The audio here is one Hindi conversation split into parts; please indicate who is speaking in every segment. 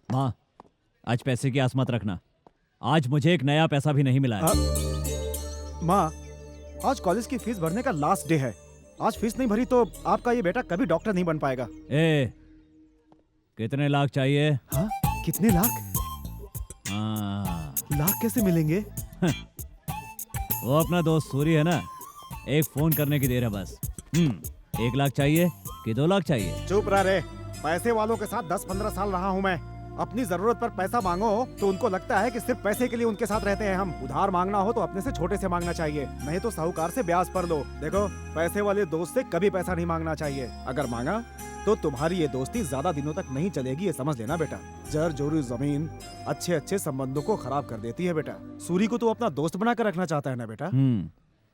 Speaker 1: माँ, आज पैसे की आस मत रखना। आज मुझे एक नया पैसा भी नहीं मिला है।
Speaker 2: माँ, आज कॉलेज की फीस भरने का लास्ट डे है। आज फीस नहीं भरी तो आपका ये बेटा कभी डॉक्टर नहीं बन पाएगा।
Speaker 1: कितने लाख चाहिए?
Speaker 2: हाँ? कितने लाख?
Speaker 1: हाँ।
Speaker 2: लाख कैसे मिलेंगे?
Speaker 1: वो अपना दोस्त सूरी है ना, एक फोन करने की देर है बस। 1 लाख चाहिए कि 2 लाख चाहिए?
Speaker 2: चुप रह रे। पैसे वालों के साथ 10-15 साल रहा हूँ मैं। अपनी जरूरत पर पैसा मांगो तो उनको लगता है कि सिर्फ पैसे के लिए उनके साथ रहते हैं हम। उधार मांगना हो तो अपने से छोटे से मांगना चाहिए, नहीं तो साहूकार से ब्याज पर लो। देखो, पैसे वाले दोस्त से कभी पैसा नहीं मांगना चाहिए। अगर मांगा तो तुम्हारी ये दोस्ती ज्यादा दिनों तक नहीं चलेगी, ये समझ लेना बेटा। जर जोरी जमीन अच्छे अच्छे संबंधों को खराब कर देती है बेटा। सूरी को तो अपना दोस्त बनाकर रखना चाहता है ना बेटा?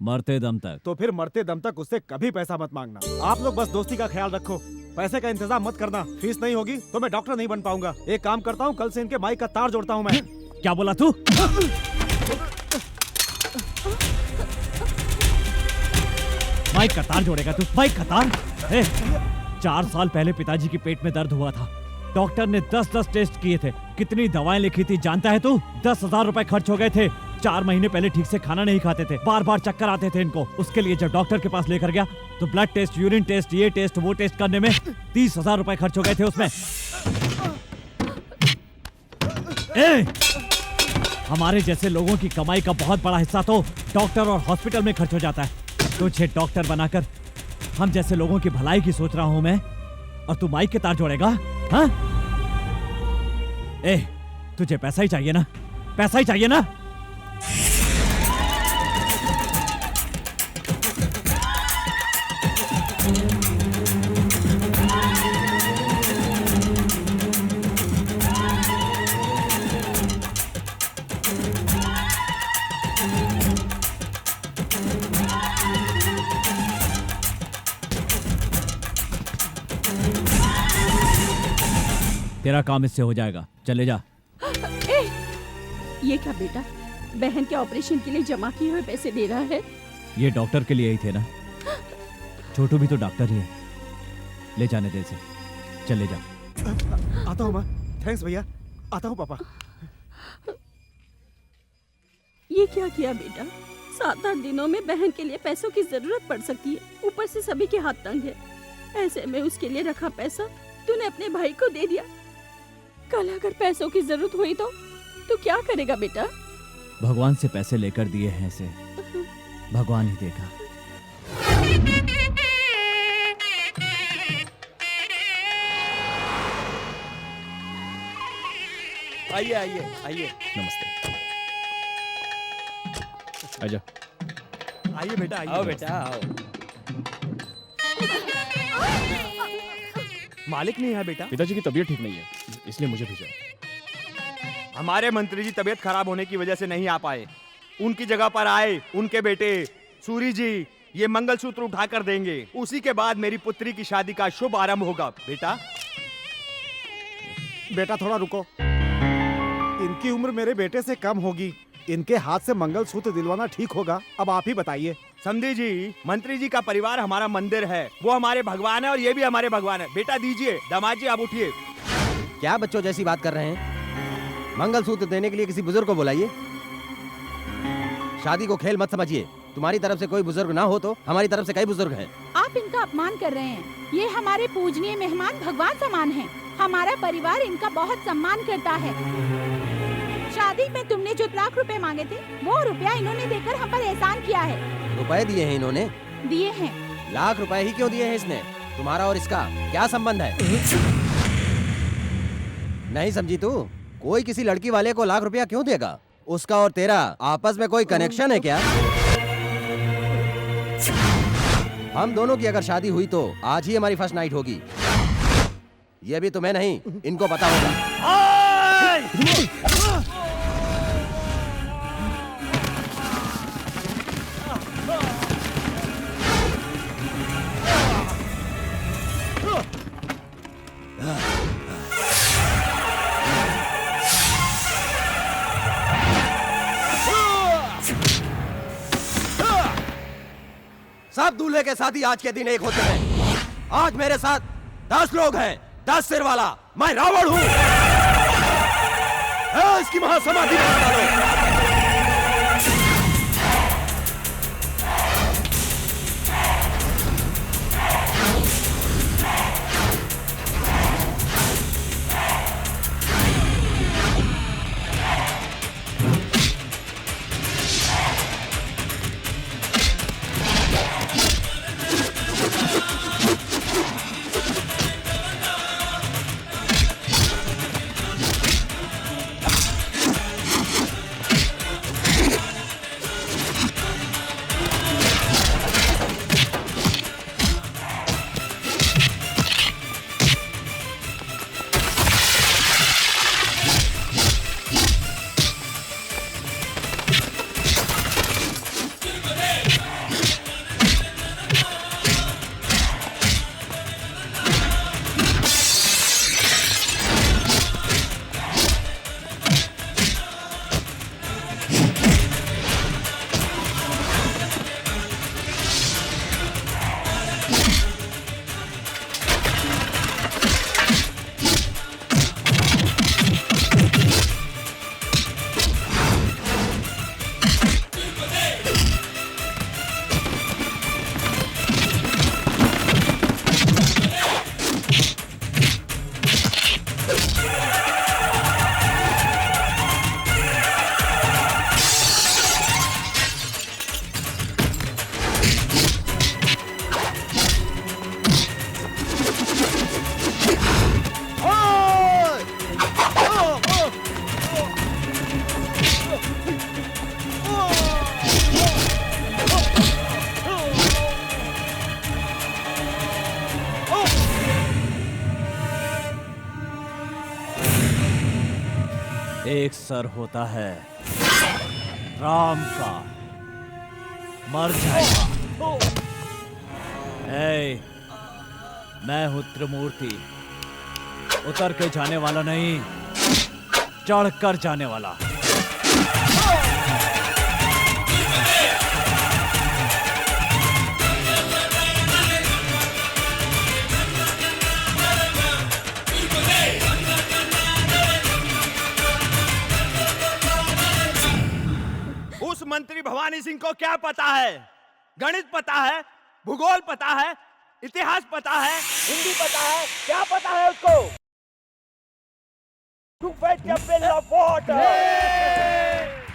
Speaker 1: मरते दम तक।
Speaker 2: तो फिर मरते दम तक उससे कभी पैसा मत मांगना। आप लोग बस दोस्ती का ख्याल रखो, पैसे का इंतजाम मत करना। फीस नहीं होगी तो मैं डॉक्टर नहीं बन पाऊंगा। एक काम करता हूँ, कल से इनके माइक का तार जोड़ता हूँ मैं।
Speaker 1: क्या बोला तू? माइक का तार जोड़ेगा तू? माइक का तार? 4 साल पहले पिताजी के पेट में दर्द हुआ था। डॉक्टर ने 10-10 टेस्ट किए थे। कितनी दवाएं लिखी थी जानता है तू? 10,000 रुपए खर्च हो गए थे। 4 महीने पहले ठीक से खाना नहीं खाते थे, बार बार चक्कर आते थे इनको। उसके लिए जब डॉक्टर के पास लेकर गया तो ब्लड टेस्ट, यूरिन टेस्ट, ये टेस्ट वो टेस्ट करने में 30,000 रुपए खर्च हो गए थे उसमें। हमारे जैसे लोगों की कमाई का बहुत बड़ा हिस्सा तो डॉक्टर और हॉस्पिटल में खर्च हो जाता है। तुझे डॉक्टर बनाकर हम जैसे लोगों की भलाई की सोच रहा हूं मैं, और तू माइक के तार जोड़ेगा? हाँ? तुझे पैसा ही चाहिए ना? पैसा ही चाहिए ना? तेरा काम इससे हो जाएगा, चले जा।
Speaker 3: ये क्या बेटा, बहन के ऑपरेशन के लिए जमा किए हुए पैसे दे रहा है?
Speaker 1: ये डॉक्टर के लिए ही थे ना, छोटू भी तो डॉक्टर ही है। ले जाने दे इसे, चले जा।
Speaker 2: आता हूँ माँ। थैंक्स भैया, आता हूँ पापा।
Speaker 3: ये क्या किया बेटा? 7-8 दिनों में बहन के लिए पैसों की जरूरत पड़ सकती है, ऊपर से सभी के हाथ तंग है। ऐसे में उसके लिए रखा पैसा तूने अपने भाई को दे दिया। कल अगर पैसों की जरूरत हुई तो क्या करेगा बेटा?
Speaker 1: भगवान से पैसे लेकर दिए हैं इसे, भगवान ही देगा।
Speaker 4: आइए आइए आइए।
Speaker 1: नमस्ते। आजा।
Speaker 2: आइए बेटा, आइए।
Speaker 4: आओ बेटा आओ।
Speaker 2: मालिक नहीं है बेटा?
Speaker 5: पिताजी की तबीयत ठीक नहीं है, इसलिए मुझे भेजा।
Speaker 4: हमारे मंत्री जी तबीयत खराब होने की वजह से नहीं आ पाए। उनकी जगह पर आए उनके बेटे सूरी जी ये मंगलसूत्र उठा कर देंगे। उसी के बाद मेरी पुत्री की शादी का शुभ आरंभ होगा। बेटा
Speaker 2: बेटा थोड़ा रुको। इनकी उम्र मेरे बेटे से कम होगी, इनके हाथ से मंगलसूत्र दिलवाना ठीक होगा? अब आप ही बताइए।
Speaker 4: समझी जी, मंत्री जी का परिवार हमारा मंदिर है, वो हमारे भगवान है और ये भी हमारे भगवान है। बेटा दीजिए। दामाद जी आप उठिए।
Speaker 6: क्या बच्चों जैसी बात कर रहे हैं? मंगलसूत्र देने के लिए किसी बुजुर्ग को बुलाइए। शादी को खेल मत समझिए। तुम्हारी तरफ से कोई बुजुर्ग ना हो तो हमारी तरफ से कई बुजुर्ग हैं।
Speaker 7: आप इनका अपमान कर रहे हैं। ये हमारे पूजनीय मेहमान भगवान समान हैं। हमारा परिवार इनका बहुत सम्मान करता है। शादी में तुमने जो लाख रुपए मांगे थे, वो रुपया इन्होंने देकर हम पर एहसान किया है।
Speaker 6: रुपए दिए हैं इन्होंने?
Speaker 7: दिए हैं।
Speaker 6: लाख रुपए ही क्यों दिए हैं इसने? तुम्हारा और इसका क्या संबंध है? नहीं समझी तू? कोई किसी लड़की वाले को लाख रुपया क्यों देगा? उसका और तेरा आपस में कोई कनेक्शन है क्या? हम दोनों की अगर शादी हुई तो आज ही हमारी फर्स्ट नाइट होगी। ये भी तुम्हें नहीं, इनको पता होगा। सब दूल्हे के साथ ही आज के दिन एक होते हैं। आज मेरे साथ 10 लोग हैं, 10 सिर वाला। मैं रावण हूँ। उसकी वहां समाधि बना डालो।
Speaker 1: एक सर होता है राम का, मर जाएगा। ए, मैं हूं त्रिमूर्ति, उतर के जाने वाला नहीं, चढ़ कर जाने वाला।
Speaker 4: उस मंत्री भवानी सिंह को क्या पता है? गणित पता है, भूगोल पता है, इतिहास पता है, हिंदी पता है, क्या पता है उसको?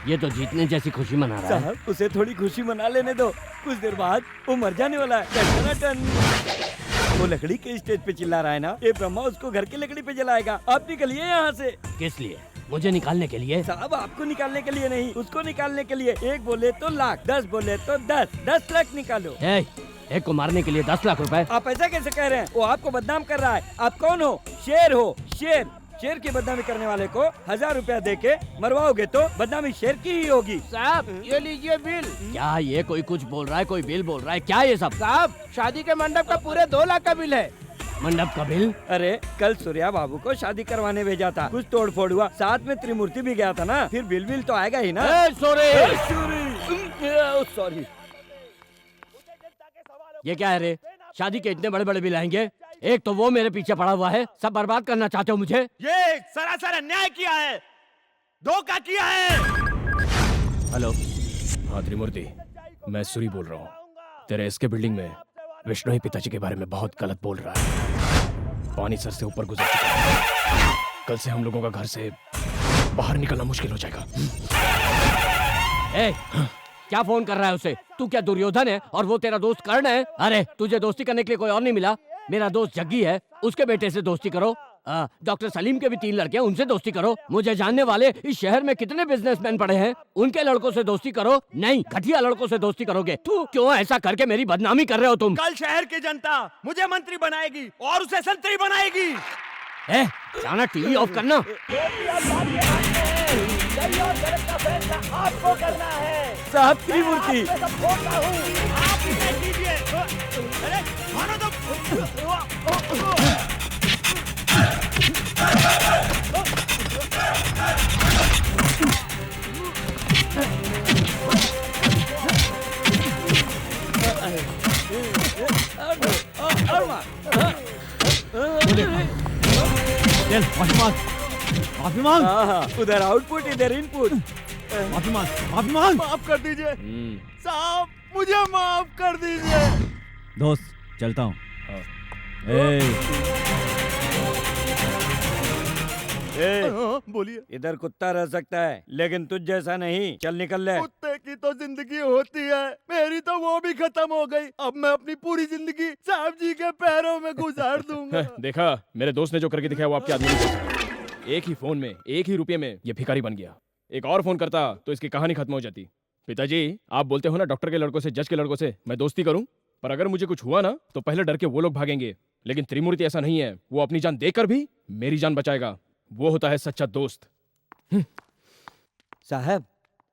Speaker 8: ये तो जीतने जैसी खुशी मना रहा है।
Speaker 9: साहब उसे थोड़ी खुशी मना लेने दो, कुछ देर बाद वो मर जाने वाला है। टन वो लकड़ी के स्टेज पे चिल्ला रहा है ना, ये ब्रह्मा उसको घर की लकड़ी पे जलाएगा। आप निकलिए यहाँ से।
Speaker 8: किस लिए? मुझे निकालने के लिए?
Speaker 9: साहब आपको निकालने के लिए नहीं, उसको निकालने के लिए। एक बोले तो लाख, 10 बोले तो 10 लाख निकालो।
Speaker 8: एक को मारने के लिए 10 लाख रुपए?
Speaker 9: आप ऐसा कैसे कह रहे हैं? वो आपको बदनाम कर रहा है। आप कौन हो? शेर हो, शेर। शेर की बदनामी करने वाले को 1000 रुपया दे के मरवाओगे तो बदनामी शेर की ही होगी।
Speaker 10: साहब ये लीजिए बिल।
Speaker 8: क्या ये कोई कुछ बोल रहा है, कोई बिल बोल रहा है? क्या ये सब?
Speaker 10: साहब शादी के मंडप का पूरे 2 लाख का बिल है।
Speaker 8: मंडप का बिल?
Speaker 9: अरे कल सूर्या बाबू को शादी करवाने भेजा था, कुछ तोड़ फोड़ हुआ, साथ में त्रिमूर्ति भी गया था ना, फिर बिल तो आएगा ही ना। सॉरी।
Speaker 8: ये क्या है रे? शादी के इतने बड़े बड़े बिल आएंगे, एक तो वो मेरे पीछे पड़ा हुआ है। सब बर्बाद करना चाहते हो मुझे?
Speaker 4: ये सरासर अन्याय किया है, धोखा किया है।
Speaker 5: हेलो। हाँ त्रिमूर्ति, मैं सूरी बोल रहा हूँ। तेरे इसके बिल्डिंग में विष्णु ही पिताजी के बारे में बहुत गलत बोल रहा है। पानी सर से ऊपर गुजर चुका है। कल से हम लोगों का घर से बाहर निकलना मुश्किल हो जाएगा।
Speaker 8: क्या फोन कर रहा है उसे? तू क्या दुर्योधन है और वो तेरा दोस्त कर्ण है? अरे तुझे दोस्ती करने के लिए कोई और नहीं मिला? मेरा दोस्त जग्गी है, उसके बेटे से दोस्ती करो। डॉक्टर सलीम के भी 3 लड़के हैं, उनसे दोस्ती करो। मुझे जानने वाले इस शहर में कितने बिजनेसमैन पड़े हैं, उनके लड़कों से दोस्ती करो। नहीं, घटिया लड़कों से दोस्ती करोगे। तू क्यों ऐसा करके मेरी बदनामी कर रहे हो तुम?
Speaker 4: कल शहर की जनता मुझे मंत्री बनाएगी और उसे संतरी बनाएगी।
Speaker 8: जाना टीवी ऑफ करना।
Speaker 4: आपको करना है
Speaker 9: साहब त्रिमूर्ति।
Speaker 4: अरे मानो तो।
Speaker 1: चल, माफी मांग,
Speaker 9: उधर आउटपुट इधर इनपुट।
Speaker 1: माफी मांग, माफी मांग।
Speaker 4: माफ कर दीजिए साहब, मुझे माफ कर दीजिए।
Speaker 1: दोस्त चलता हूँ।
Speaker 4: बोलिए।
Speaker 9: इधर कुत्ता रह सकता है लेकिन तुझ जैसा नहीं। चल निकल ले।
Speaker 4: कुत्ते की तो जिंदगी होती है, मेरी तो वो भी खत्म हो गई। अब मैं अपनी पूरी जिंदगी साहब जी के पैरों में गुजार दूंगा।
Speaker 5: देखा, मेरे दोस्त ने जो करके दिखाया वो आपके आदमी ने। एक ही फोन में, एक ही रुपये में ये भिखारी बन गया। एक और फोन करता तो इसकी कहानी खत्म हो जाती। पिताजी, आप बोलते हो ना डॉक्टर के लड़कों से, जज के लड़कों से मैं दोस्ती करूं, पर अगर मुझे कुछ हुआ ना तो पहले डर के वो लोग भागेंगे। लेकिन त्रिमूर्ति ऐसा नहीं है, वो अपनी जान देकर भी मेरी जान बचाएगा। वो होता है सच्चा दोस्त।
Speaker 9: साहब,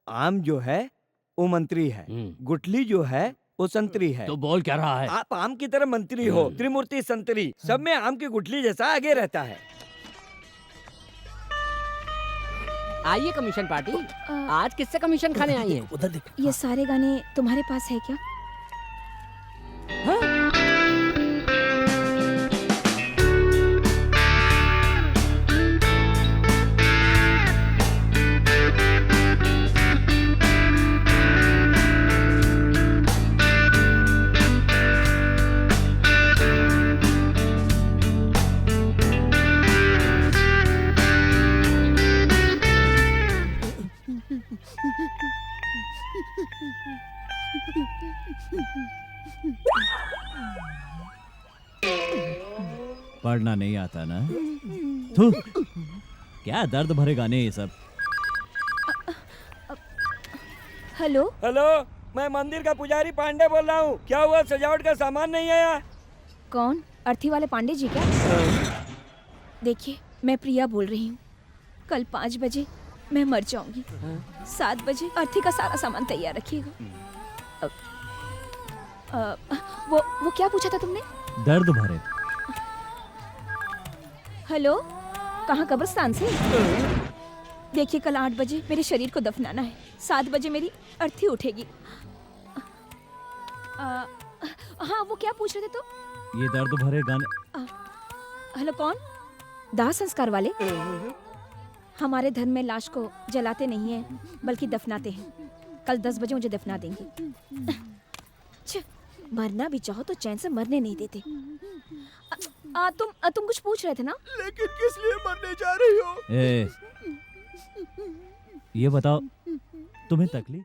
Speaker 9: आम जो है वो मंत्री है, गुटली जो है वो संतरी है।
Speaker 8: तो बोल क्या रहा है?
Speaker 9: आप आम की तरह मंत्री हो, त्रिमूर्ति संतरी, सब में आम की गुटली जैसा आगे रहता है।
Speaker 8: आइए कमीशन पार्टी। आज किससे कमीशन खाने आई है?
Speaker 9: उधर देख।
Speaker 11: ये सारे गाने तुम्हारे पास है क्या?
Speaker 1: पढ़ना नहीं आता ना? थू, क्या दर्द भरे गाने ये सब।
Speaker 11: हेलो
Speaker 9: हेलो, मैं मंदिर का पुजारी पांडे बोल रहा हूँ। क्या हुआ, सजावट का सामान नहीं आया?
Speaker 11: कौन? अर्थी वाले पांडे जी क्या? देखिए, मैं प्रिया बोल रही हूँ। कल 5 बजे मैं मर जाऊंगी। 7 बजे अर्थी का सारा सामान तैयार रखिएगा। वो क्या पूछा था तुमने?
Speaker 1: दर्द भरे।
Speaker 11: हेलो, कहाँ? कब्रिस्तान से? देखिए, कल 8 बजे मेरे शरीर को दफनाना है। 7 बजे मेरी अर्थी उठेगी। हाँ, वो क्या पूछ रहे थे तो?
Speaker 1: ये दर्द भरे गाने।
Speaker 11: हेलो, कौन? दाह संस्कार वाले? हमारे धर्म में लाश को जलाते नहीं है बल्कि दफनाते हैं। कल 10 बजे मुझे दफना देंगे। मरना भी चाहो तो चैन से मरने नहीं देते। तुम कुछ पूछ रहे थे ना?
Speaker 4: लेकिन किस लिए मरने जा रही हो?
Speaker 1: ये बताओ, तुम्हें तकलीफ